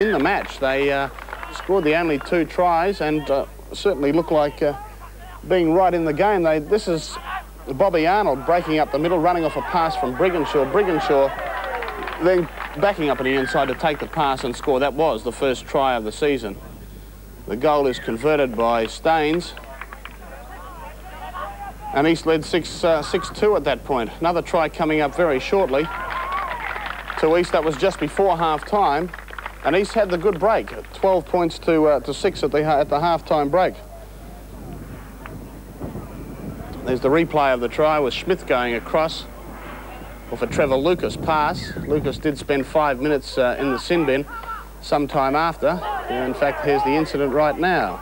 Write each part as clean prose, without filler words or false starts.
In the match, they scored the only 2 tries and certainly look like being right in the game. This is Bobby Arnold breaking up the middle, running off a pass from Brigginshaw. Brigginshaw then backing up on the inside to take the pass and score. That was the first try of the season. The goal is converted by Staines. And East led 6-2 at that point. Another try coming up very shortly to East. That was just before half-time. And East had the good break, 12 points to 6 at the half-time break. There's the replay of the try with Smith going across off a Trevor Lucus pass. Lucas did spend 5 minutes in the sin bin sometime after. And in fact, here's the incident right now.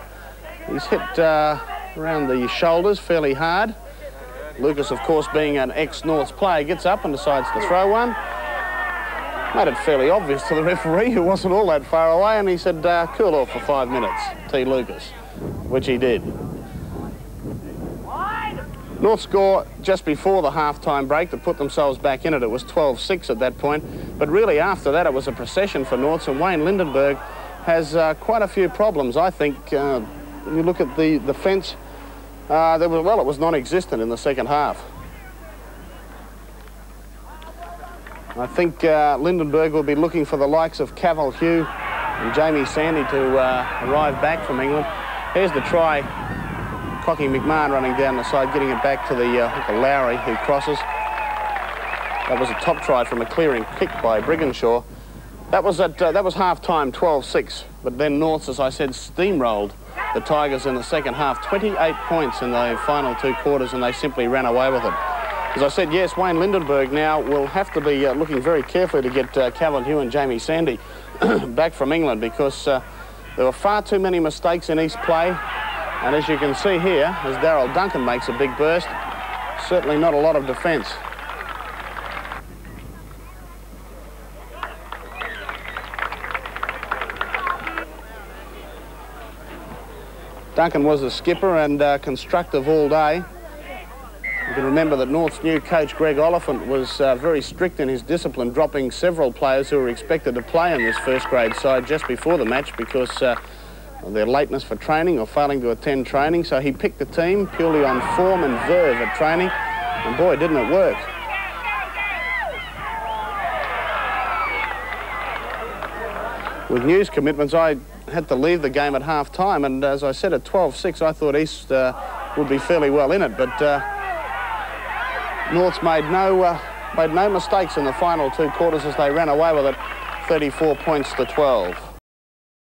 He's hit around the shoulders fairly hard. Lucas, of course, being an ex-Norths player, gets up and decides to throw one. Made it fairly obvious to the referee, who wasn't all that far away, and he said, cool off for 5 minutes, T. Lucas, which he did. North score just before the half-time break to put themselves back in it. It was 12-6 at that point, but really after that it was a procession for Norths, and Wayne Lindenberg has quite a few problems, I think. When you look at the fence, it was non-existent in the second half. I think Lindenberg will be looking for the likes of Cavell Hugh and Jamie Sandy to arrive back from England. Here's the try. Cocky McMahon running down the side, getting it back to the Lowrie, who crosses. That was a top try from a clearing kick by Brigginshaw. That was half-time, 12-6. But then Norths, as I said, steamrolled the Tigers in the second half. 28 points in the final 2 quarters, and they simply ran away with it. As I said, yes, Wayne Lindenberg now will have to be looking very carefully to get Cavell Hugh and Jamie Sandy back from England, because there were far too many mistakes in East play. And as you can see here, as Darryl Duncan makes a big burst, certainly not a lot of defence. Duncan was the skipper and constructive all day. You can remember that North's new coach, Greg Oliphant, was very strict in his discipline, dropping several players who were expected to play in this first-grade side just before the match because of their lateness for training or failing to attend training. So he picked the team purely on form and verve at training, and boy, didn't it work. With news commitments, I had to leave the game at half-time, and as I said, at 12-6, I thought East would be fairly well in it, but Norths made no mistakes in the final 2 quarters as they ran away with it, 34 points to 12.